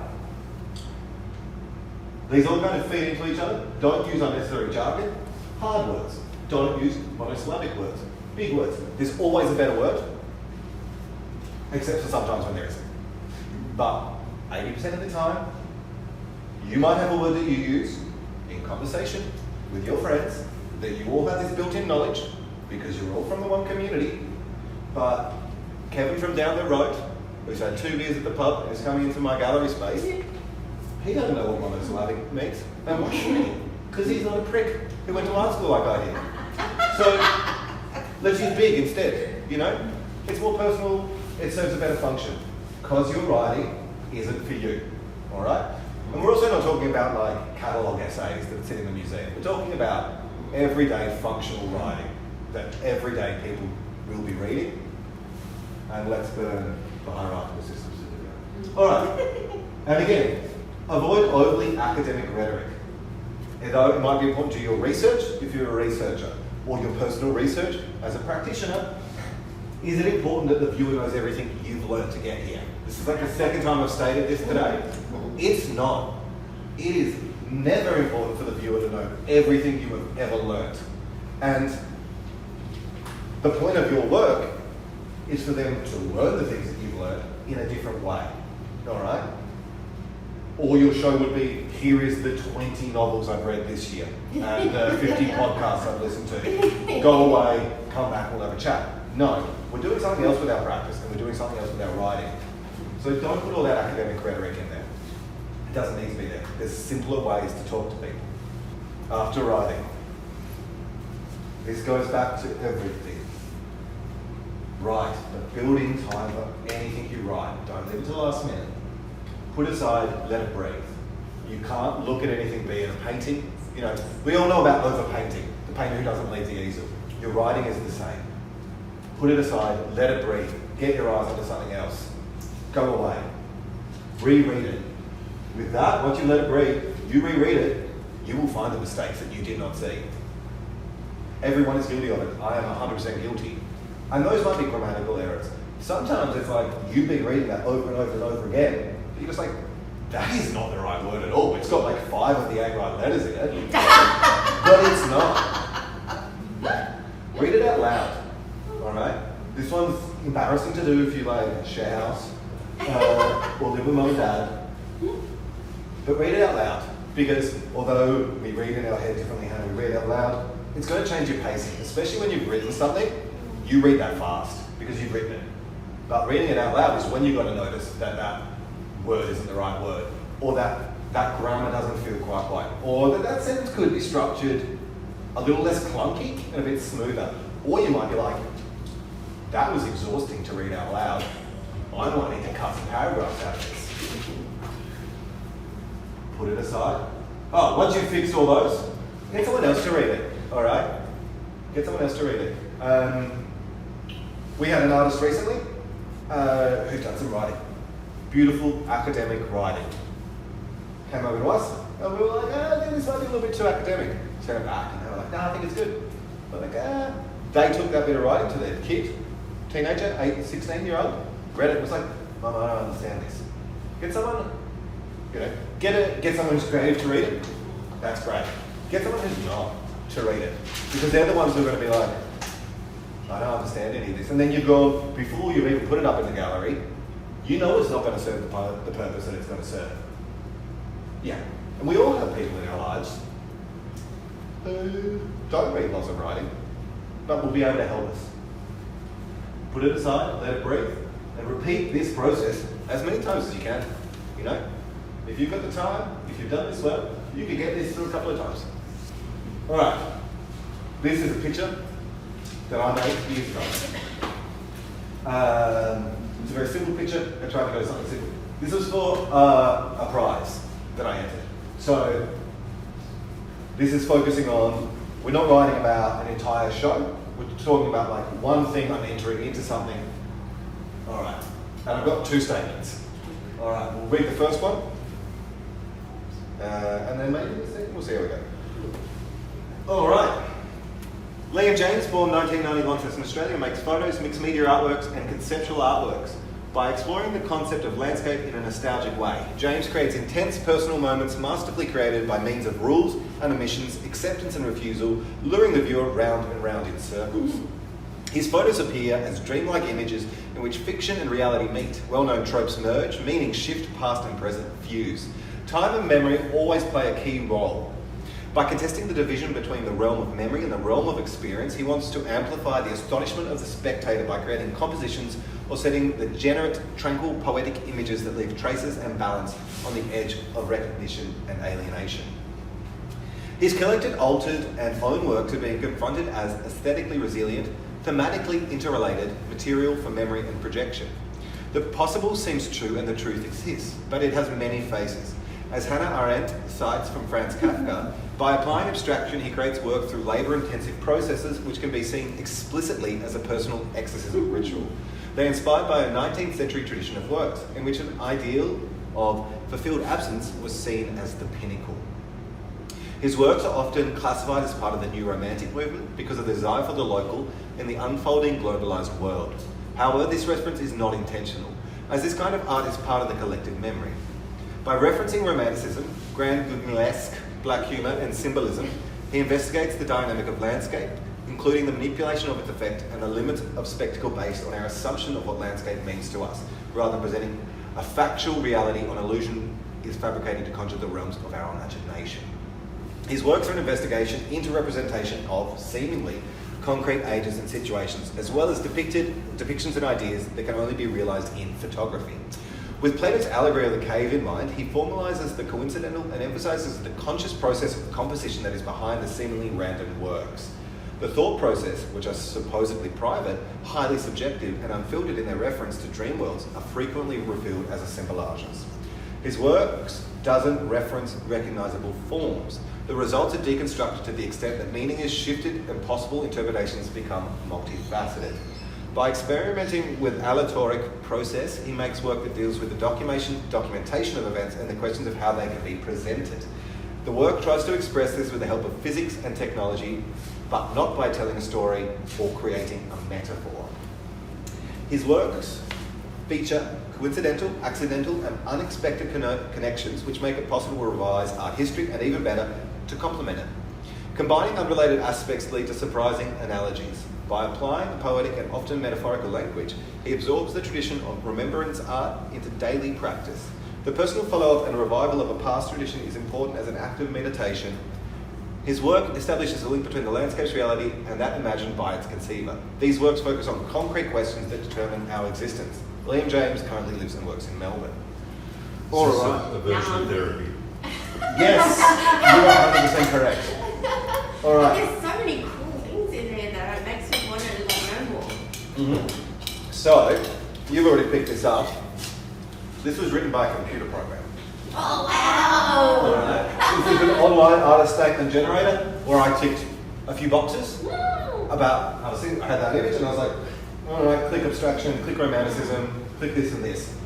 These all kind of feed into each other. Don't use unnecessary jargon. Hard words. Don't use monosyllabic words. Big words. There's always a better word, except for sometimes when there isn't. But 80% of the time, you might have a word that you use in conversation with your friends, that you all have this built-in knowledge, because you're all from the one community, but Kevin from down the road, who's had 2 beers at the pub and is coming into my gallery space, he doesn't know what monosyllabic means. And why should he? Because he's not a prick who went to art school like I did. So let's use big instead, you know? It's more personal, it serves a better function. Because your writing isn't for you, all right? And we're also not talking about like catalogue essays that sit in the museum. We're talking about everyday functional writing that everyday people will be reading. And let's burn the hierarchical systems to do that. All right, and again, avoid overly academic rhetoric. Although it might be important to your research if you're a researcher, or your personal research as a practitioner, is it important that the viewer knows everything you've learned to get here? This is like the 2nd time I've stated this today. It's not. It is never important for the viewer to know everything you have ever learned. And the point of your work is for them to learn the things that you've learned in a different way. All right? Or your show would be, here is the 20 novels I've read this year and the 50 podcasts I've listened to. Go away, come back, we'll have a chat. No, we're doing something else with our practice and we're doing something else with our writing. So don't put all that academic rhetoric in there. It doesn't need to be there. There's simpler ways to talk to people. After writing. This goes back to everything. Write, but build in time for anything you write. Don't leave it to the last minute. Put aside, let it breathe. You can't look at anything, be it a painting. You know, we all know about overpainting, the painter who doesn't leave the easel. Your writing is the same. Put it aside, let it breathe. Get your eyes onto something else. Go away. Reread it. With that, once you let it breathe, you reread it, you will find the mistakes that you did not see. Everyone is guilty of it. I am 100% guilty. And those might be grammatical errors. Sometimes it's like you've been reading that over and over and over again. You're just like, that is not the right word at all. It's got like 5 of the 8 right letters in it. But it's not. Read it out loud. Alright? This one's embarrassing to do if you like share house or live with mum and dad. But read it out loud. Because although we read in our head differently how we read out loud, it's going to change your pacing. Especially when you've written something, you read that fast because you've written it. But reading it out loud is when you've got to notice that that word isn't the right word, or that grammar doesn't feel quite right, or that sentence could be structured a little less clunky and a bit smoother. Or you might be like, that was exhausting to read out loud. I might need to cut some paragraphs out of this. Put it aside. Oh, once you've fixed all those, get someone else to read it, all right? Get someone else to read it. We had an artist recently who's done some writing. Beautiful academic writing. Came over to us, and we were like, I think this might be a little bit too academic. Sent it back, and they were like, no, I think it's good. We're like, They took that bit of writing to their kid, teenager, 16-year-old, read it, and was like, Mum, I don't understand this. Get someone, get someone who's creative to read it. That's great. Get someone who's not to read it, because they're the ones who are going to be like, I don't understand any of this. And then you go, before you even put it up in the gallery, you know it's not going to serve the purpose that it's going to serve. Yeah. And we all have people in our lives who don't read lots of writing, but will be able to help us. Put it aside, let it breathe, and repeat this process as many times as you can. You know? If you've got the time, if you've done this well, you can get this through a couple of times. Alright. This is a picture that I made years ago. It's a very simple picture. I tried to go to something simple. This was for a prize that I entered. So this is focusing on, we're not writing about an entire show. We're talking about like one thing I'm entering into something. All right. And I've got 2 statements. All right. We'll read the first one. And then maybe the second. We'll see how we go. All right. Liam James, born 1991 to us in Australia, makes photos, mixed media artworks and conceptual artworks. By exploring the concept of landscape in a nostalgic way, James creates intense personal moments masterfully created by means of rules and omissions, acceptance and refusal, luring the viewer round and round in circles. His photos appear as dreamlike images in which fiction and reality meet. Well-known tropes merge, meanings shift, past and present fuse. Time and memory always play a key role. By contesting the division between the realm of memory and the realm of experience, he wants to amplify the astonishment of the spectator by creating compositions or setting the generate, tranquil, poetic images that leave traces and balance on the edge of recognition and alienation. His collected, altered, and own works are being confronted as aesthetically resilient, thematically interrelated material for memory and projection. The possible seems true and the truth exists, but it has many faces. As Hannah Arendt cites from Franz Kafka, by applying abstraction, he creates work through labour-intensive processes which can be seen explicitly as a personal exorcism ritual. They're inspired by a 19th century tradition of works, in which an ideal of fulfilled absence was seen as the pinnacle. His works are often classified as part of the New Romantic movement because of the desire for the local in the unfolding globalised world. However, this reference is not intentional, as this kind of art is part of the collective memory. By referencing Romanticism, grand guignolesque, black humour and symbolism, he investigates the dynamic of landscape, including the manipulation of its effect and the limit of spectacle based on our assumption of what landscape means to us, rather than presenting a factual reality on illusion is fabricated to conjure the realms of our imagination. His works are an investigation into representation of, seemingly, concrete ages and situations, as well as depictions and ideas that can only be realised in photography. With Plato's allegory of the cave in mind, he formalises the coincidental and emphasises the conscious process of composition that is behind the seemingly random works. The thought process, which are supposedly private, highly subjective and unfiltered in their reference to dream worlds, are frequently revealed as assemblages. His works doesn't reference recognisable forms. The results are deconstructed to the extent that meaning is shifted and possible interpretations become multifaceted. By experimenting with aleatoric process, he makes work that deals with the documentation of events and the questions of how they can be presented. The work tries to express this with the help of physics and technology, but not by telling a story or creating a metaphor. His works feature coincidental, accidental, and unexpected connections which make it possible to revise art history and, even better, to complement it. Combining unrelated aspects lead to surprising analogies. By applying the poetic and often metaphorical language, he absorbs the tradition of remembrance art into daily practice. The personal follow-up and revival of a past tradition is important as an act of meditation. His work establishes a link between the landscape's reality and that imagined by its conceiver. These works focus on concrete questions that determine our existence. Liam James currently lives and works in Melbourne. All Is this right. a version of therapy? Yes, you are 100% correct. All right. There's so many cool things in there that it makes me want to know more. So, you've already picked this up. This was written by a computer program. Oh, wow! All right. This is an online artist statement generator where I ticked a few boxes about, I had that image and I was like, all right, click abstraction, click romanticism, click this and this.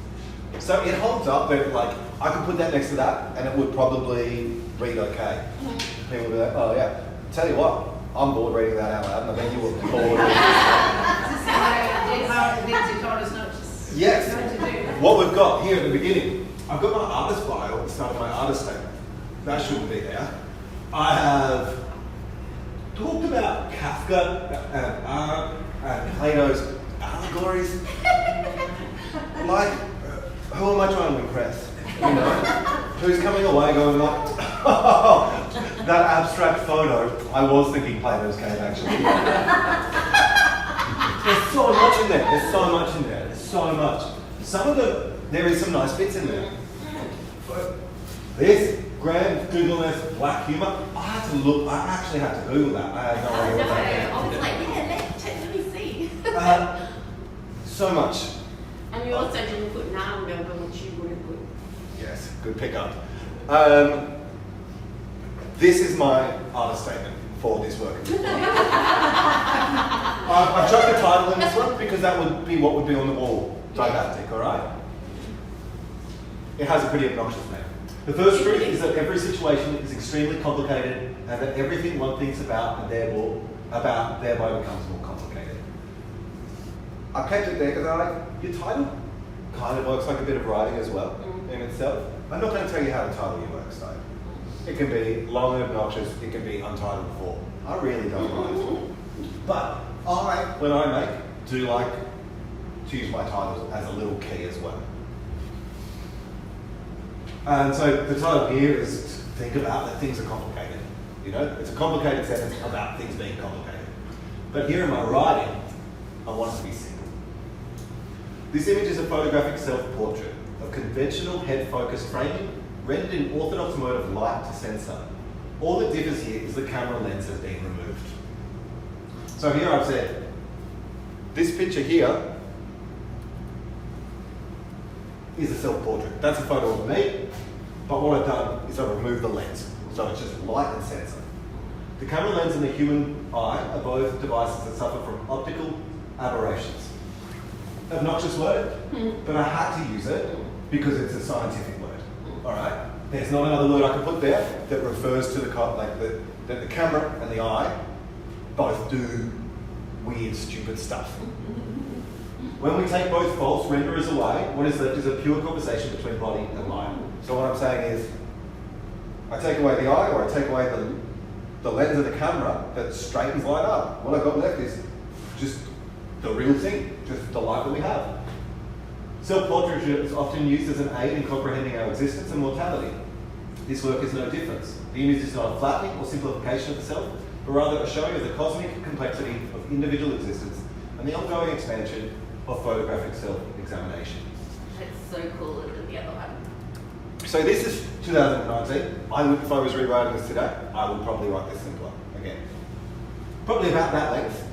So it holds up, but like, I could put that next to that and it would probably read okay. People would be like, oh yeah. Tell you what, I'm bored reading that out loud and I bet you were bored. Yes. What we've got here at the beginning, I've got my artist bio at the start of my artist statement. That shouldn't be there. I have talked about Kafka and art and Plato's allegories. Like, who am I trying to impress? You know? Who's coming away going like, oh, that abstract photo, I was thinking Plato's cave actually. There's so much in there, there's so much in there, there's so much. Some of them, there is some nice bits in there. But this grand Google-esque black humour, I had to look, I actually had to Google that. I had no idea what that meant. I was like, yeah, let me see. So much. And you also didn't put Narn Melbourne, which you would have put. Yes, good pickup. This is my artist statement for this work. I chucked the title in this one because that would be what would be on the wall. Didactic, alright? It has a pretty obnoxious name. The first truth is that every situation is extremely complicated and that everything one thinks about and thereby becomes more complicated. I kept it there because I like, your title kind of works like a bit of writing as well in itself. I'm not going to tell you how to title your works though. It can be long and obnoxious, it can be untitled before. I really don't mind. But when I make, do like to use my titles as a little key as well. And so the title here is think about that things are complicated. You know, it's a complicated sentence about things being complicated. But here in my writing, I want it to be simple. This image is a photographic self-portrait of conventional head-focused framing rendered in orthodox mode of light to sensor. All that differs here is the camera lens has been removed. So here I've said, this picture here is a self-portrait. That's a photo of me, but what I've done is I've removed the lens. So it's just light and sensor. The camera lens and the human eye are both devices that suffer from optical aberrations. Obnoxious word, but I had to use it because it's a scientific word. All right. There's not another word I can put there that refers to that the camera and the eye both do weird, stupid stuff. When we take both false renderers away, what is left is a pure conversation between body and mind. So what I'm saying is, I take away the eye, or I take away the lens of the camera that straightens light up. What I've got left is just the real thing, just the light that we have. Self-portraiture is often used as an aid in comprehending our existence and mortality. This work is no different. The image is not a flattening or simplification of the self, but rather a showing of the cosmic complexity of individual existence and the ongoing expansion of photographic self-examination. That's so cool than the other one. So this is 2019. If I was rewriting this today, I would probably write this simpler again. Probably about that length,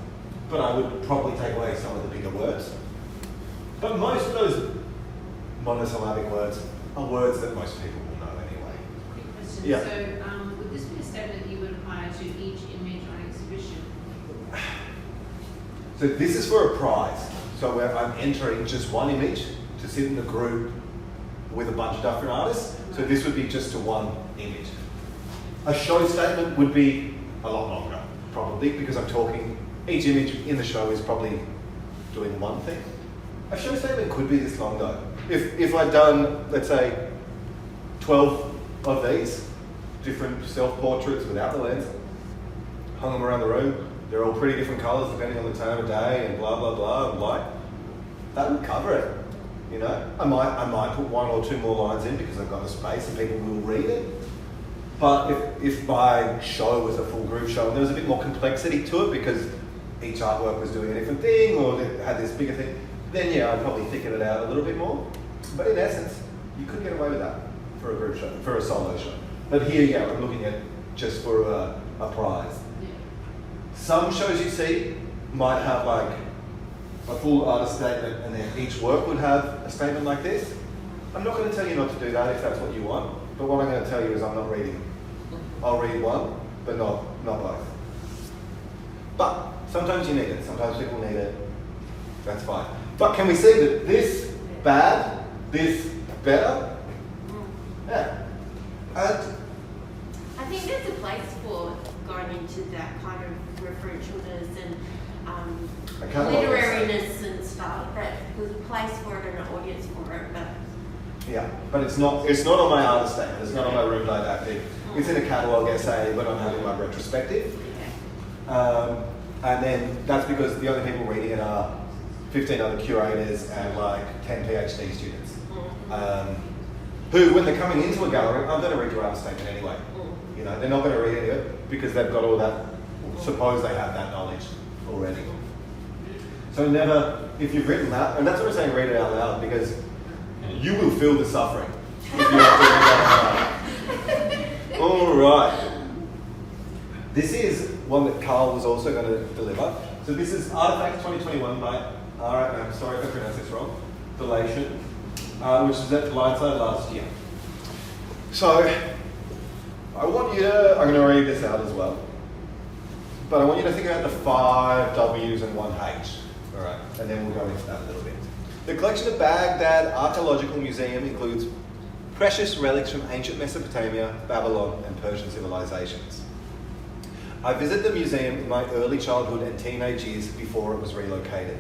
but I would probably take away some of the bigger words. But most of those monosyllabic words are words that most people will know anyway. Quick question. Yeah. So, would this be a statement that you would apply to each image on exhibition? So this is for a prize. So where I'm entering just one image to sit in a group with a bunch of different artists. So this would be just to one image. A show statement would be a lot longer, probably, because I'm talking, each image in the show is probably doing one thing. A show statement could be this long though. If I'd done, let's say, 12 of these, different self-portraits without the lens, hung them around the room, they're all pretty different colours depending on the time of day and blah, blah, blah, and light, that would cover it. You know, I might put one or two more lines in because I've got the space and people will read it. But if my show was a full group show and there was a bit more complexity to it because each artwork was doing a different thing or it had this bigger thing, then yeah, I'd probably thicken it out a little bit more. But in essence, you could get away with that for a group show, for a solo show. But here, yeah, we're looking at just for a prize. Yeah. Some shows you see might have like a full artist statement and then each work would have a statement like this. I'm not going to tell you not to do that if that's what you want, but what I'm going to tell you is I'm not reading. I'll read one, but not both. But sometimes you need it, sometimes people need it, that's fine. But can we see that this bad, this better? Yeah. And I think there's a place for going into that kind of referentialness and literariness and stuff. That there's a place for it and an audience for it, but yeah, but it's not on my artist statement, it's not on my room didactic. It's in a catalogue essay when I'm having my retrospective. okay. And then that's because the only people reading it are 15 other curators and like 10 PhD students. Who, when they're coming into a gallery, I'm going to read your artist statement anyway. You know, they're not going to read any of it because they've got all that, suppose they have that knowledge already. So never, if you've written that, and that's what I'm saying, read it out loud, because you will feel the suffering if you have to read that out loud. All right. This is one that Carl was also going to deliver. So this is Artifacts 2021 by, I'm sorry if I pronounced this wrong, Delation, which is at Blindside last year. So I want you to, I'm going to read this out as well, but I want you to think about the 5 W's and 1 H. All right, and then we'll go into that a little bit. The collection of Baghdad Archaeological Museum includes precious relics from ancient Mesopotamia, Babylon, and Persian civilizations. I visited the museum in my early childhood and teenage years before it was relocated.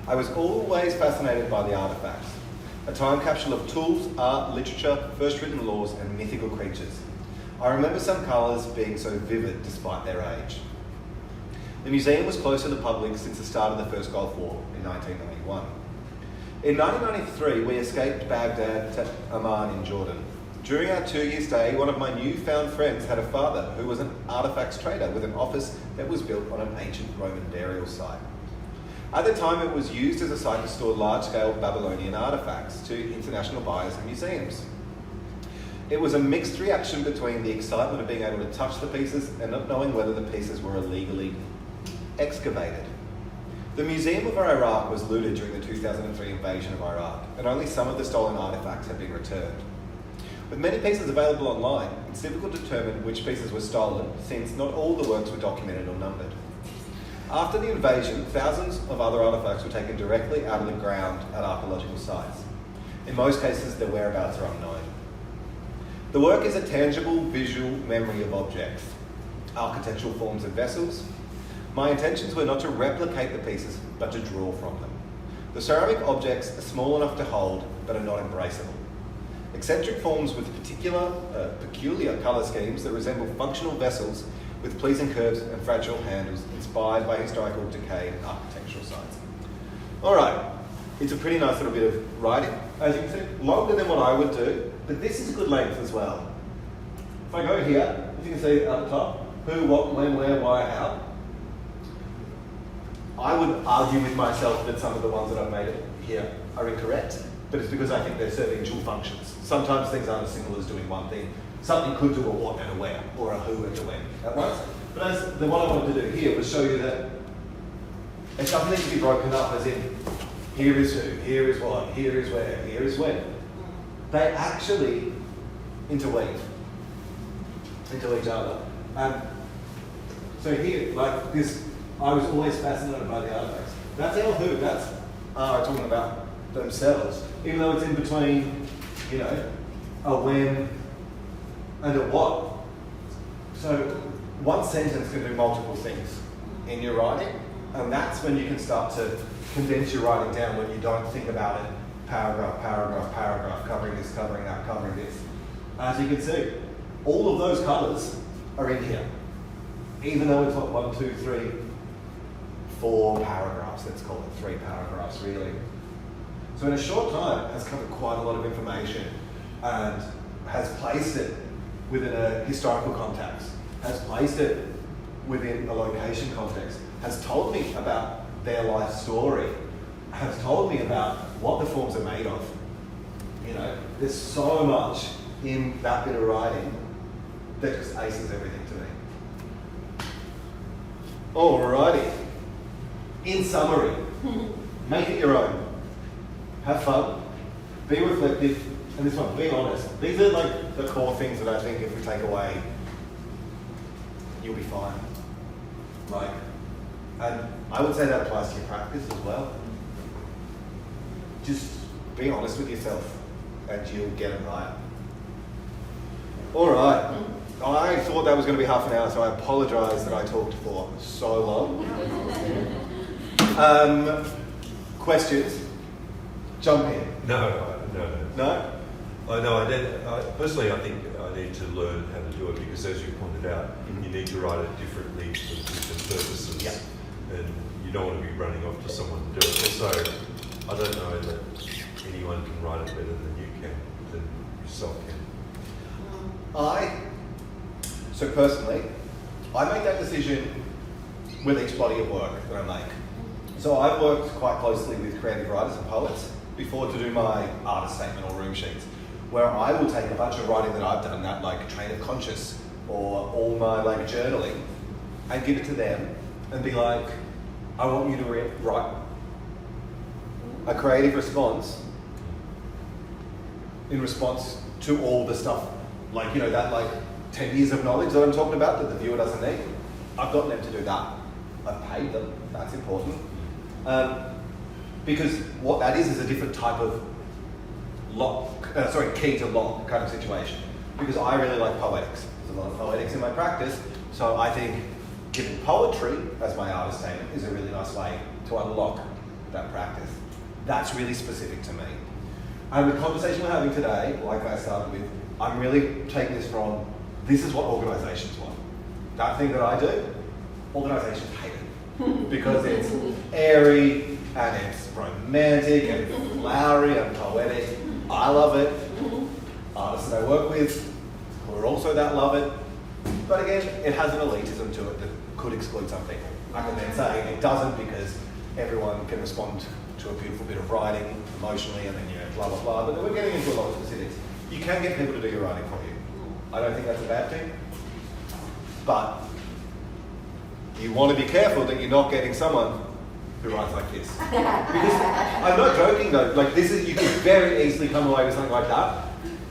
I was always fascinated by the artifacts, a time capsule of tools, art, literature, first written laws, and mythical creatures. I remember some colours being so vivid despite their age. The museum was closed to the public since the start of the First Gulf War in 1991. In 1993, we escaped Baghdad to Amman in Jordan. During our 2-year stay, one of my newfound friends had a father who was an artifacts trader with an office that was built on an ancient Roman burial site. At the time, it was used as a site to store large-scale Babylonian artifacts to international buyers and museums. It was a mixed reaction between the excitement of being able to touch the pieces and not knowing whether the pieces were illegally excavated. The Museum of Iraq was looted during the 2003 invasion of Iraq, and only some of the stolen artifacts have been returned. With many pieces available online, it's difficult to determine which pieces were stolen, since not all the works were documented or numbered. After the invasion, thousands of other artifacts were taken directly out of the ground at archaeological sites. In most cases, their whereabouts are unknown. The work is a tangible visual memory of objects, architectural forms of vessels. My intentions were not to replicate the pieces, but to draw from them. The ceramic objects are small enough to hold, but are not embraceable. Eccentric forms with peculiar colour schemes that resemble functional vessels with pleasing curves and fragile handles inspired by historical decay and architectural sites. All right, it's a pretty nice little bit of writing, as you can see, longer than what I would do, but this is good length as well. If I go here, as you can see at the top, who, what, when, where, why, how, I would argue with myself that some of the ones that I've made here are incorrect, but it's because I think they're serving dual functions. Sometimes things aren't as simple as doing one thing. Something could do a what and a where, or a who and a when at once. But what I wanted to do here was show you that it doesn't need to be broken up as in, here is who, here is what, here is where, here is when. They actually interweave into each other. So here, like this, I was always fascinated by the artifacts. That's our who. That's are talking about themselves. Even though it's in between, you know, a when and a what. So one sentence can do multiple things in your writing, and that's when you can start to condense your writing down, when you don't think about it paragraph, paragraph, paragraph, covering this, covering that, covering this. As you can see, all of those colours are in here. Even though it's not 1, 2, 3, 4 paragraphs, let's call it 3 paragraphs really. So in a short time, it has covered quite a lot of information and has placed it within a historical context, has placed it within a location context, has told me about their life story, has told me about what the forms are made of. You know, there's so much in that bit of writing that just aces everything to me. Alrighty. In summary, make it your own. Have fun. Be reflective. And this one, be honest. These are like the core things that I think if we take away, you'll be fine. Like, and I would say that applies to your practice as well. Just be honest with yourself and you'll get it right. All right. I thought that was going to be half an hour, so I apologise that I talked for so long. Questions? Jump in. No. No? Personally, I think I need to learn how to do it because, as you pointed out, you need to write it differently for different purposes. Yeah. And you don't want to be running off to someone to do it. Also, I don't know that anyone can write it better than you can, than yourself can. So personally, I make that decision with each body of work that I make. So I've worked quite closely with creative writers and poets before to do my artist statement or room sheets, where I will take a bunch of writing that I've done, that like train of conscious or all my like journaling, and give it to them and be like, I want you to write a creative response in response to all the stuff, like, you know, that like 10 years of knowledge that I'm talking about that the viewer doesn't need. I've gotten them to do that. I've paid them, that's important. Because what that is a different type of key to lock kind of situation. Because I really like poetics. There's a lot of poetics in my practice, so I think giving poetry as my artist statement is a really nice way to unlock that practice. That's really specific to me. And the conversation we're having today, like I started with, I'm really taking this from, this is what organisations want. That thing that I do, organisations hate it. Because it's airy, and it's romantic, and flowery, and poetic. I love it. Artists that I work with, who are also that, love it. But again, it has an elitism to it that could exclude some people. I can then say it doesn't because everyone can respond to a beautiful bit of writing emotionally, and then, you know, blah, blah, blah. But then we're getting into a lot of specifics. You can get people to do your writing for you. I don't think that's a bad thing. But you want to be careful that you're not getting someone who writes like this. Because I'm not joking though, like this is, you can very easily come away with something like that.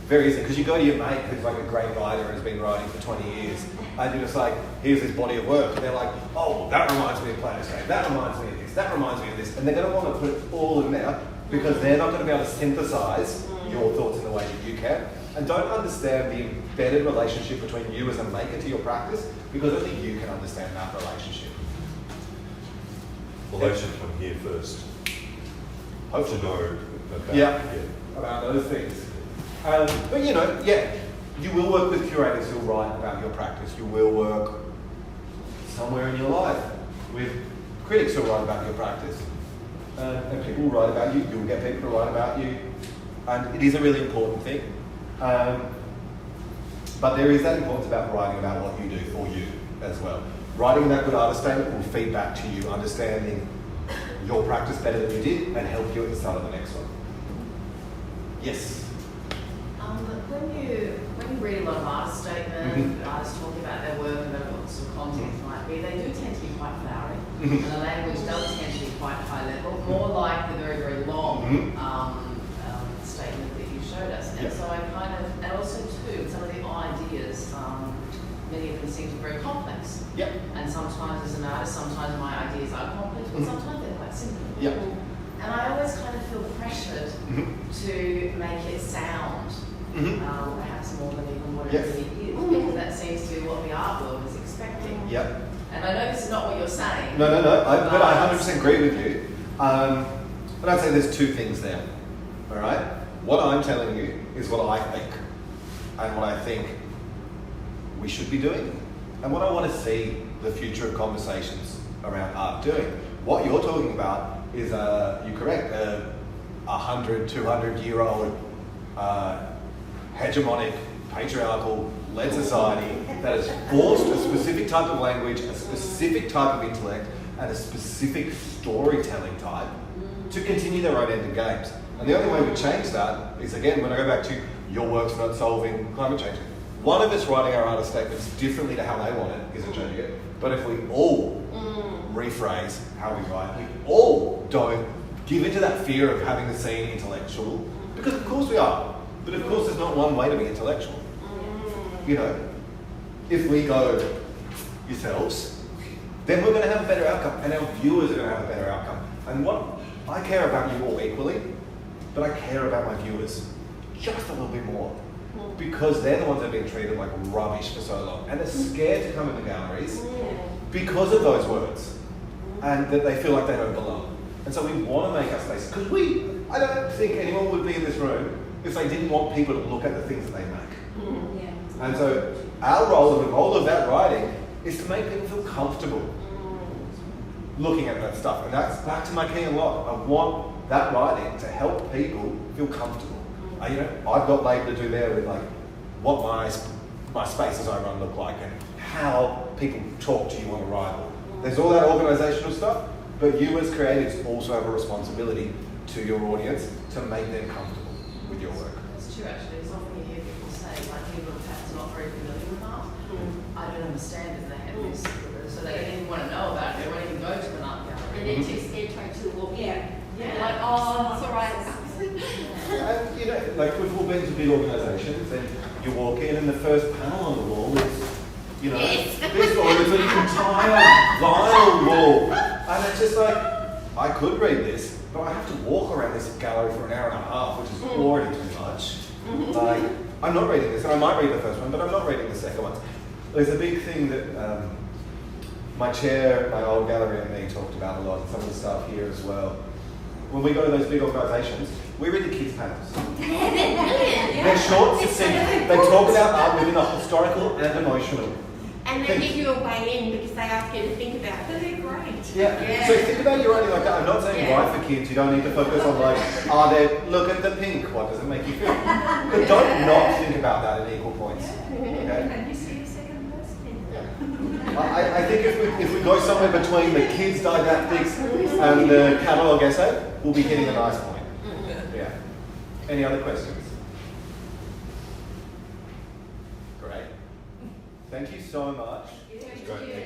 Very easily, because you go to your mate who's like a great writer and has been writing for 20 years, and you're just like, here's this body of work. And they're like, oh, well, that reminds me of Planescape, that reminds me of this, that reminds me of this. And they're going to want to put it all in there because they're not going to be able to synthesize your thoughts in the way that you can. And don't understand the embedded relationship between you as a maker to your practice, because only you can understand that relationship. Well, they should come here first. Hope to know about, about those things. But you know, you will work with curators who'll write about your practice. You will work somewhere in your life with critics who'll write about your practice. And people will write about you. You'll get people to write about you. And it is a really important thing. But there is that importance about writing about what you do for you as well. Writing that good artist statement will feed back to you, understanding your practice better than you did, and help you at the start of the next one. Yes? When you read a lot of artist statements, artists talking about their work and about what some content might be, they do tend to be quite flowery. And the language does tend to be quite high level, more like the very, very long statement that you showed us. And so I and also too, some of the ideas, many of them seem to be very complex. Yep. And sometimes as an artist, sometimes my ideas are complex, but sometimes they're quite quite simple. Yeah. And I always kind of feel pressured to make it sound perhaps more than even what it Yes. really is, because that seems to be what the art world is expecting. Yep. And I know this is not what you're saying. No. But I 100% agree with you. But I'd say there's two things there. All right? What I'm telling you is what I think, and what I think we should be doing, and what I want to see the future of conversations around art doing. What you're talking about is, you're correct, 100, 200-year-old hegemonic, patriarchal, led society that has forced a specific type of language, a specific type of intellect, and a specific storytelling type to continue their own ended games. And the only way we change that is, again, when I go back to your work's not solving climate change. One of us writing our artist statements differently to how they want it isn't changing it. But if we all rephrase how we write, we all don't give into that fear of having the same intellectual, because of course we are. But of course there's not one way to be intellectual. You know, if we go yourselves, then we're going to have a better outcome, and our viewers are going to have a better outcome. And what I care about you all equally, but I care about my viewers just a little bit more, because they're the ones that have been treated like rubbish for so long, and they're scared to come in the galleries because of those words, and that they feel like they don't belong. And so we want to make our space, because I don't think anyone would be in this room if they didn't want people to look at the things that they make. And so our role and the role of that writing is to make people feel comfortable looking at that stuff. And that's back to my key a lot. I want that writing to help people feel comfortable. You know, I've got label to do there with like what my spaces I run look like and how people talk to you on arrival. There's all that organisational stuff, but you as creatives also have a responsibility to your audience to make them comfortable with your work. That's true, actually. It's often you hear people say, like, people are perhaps not very familiar with art. I don't understand if they have this, so they don't even want to know about it. They won't even go to an art gallery. And they're too scared to walk in. Yeah. Like, oh, it's all right. And you know, like we've all been to big organisations, and you walk in, and the first panel on the wall is, you know, Yes. this, or it's an entire vinyl wall, and it's just like, I could read this, but I have to walk around this gallery for an hour and a half, which is already too much. Like, I'm not reading this, and I might read the first one, but I'm not reading the second one. There's a big thing that my chair, my old gallery, and me talked about a lot, and some of the staff here as well. When we go to those big organisations, we read the kids' panels. They're short, succinct. They talk about art within a historical and emotional. And they give you a way in because they ask you to think about it. They're great. Yeah. So think about your writing like that. I'm not saying write for kids. You don't need to focus on like, look at the pink. What does it make you feel? But don't not think about that at equal points. Okay? And you see a second person. Yeah. I think if we go somewhere between the kids' didactics and the catalogue essay, we'll be hitting a nice point. Yeah. Any other questions? Great. Thank you so much. Thank you.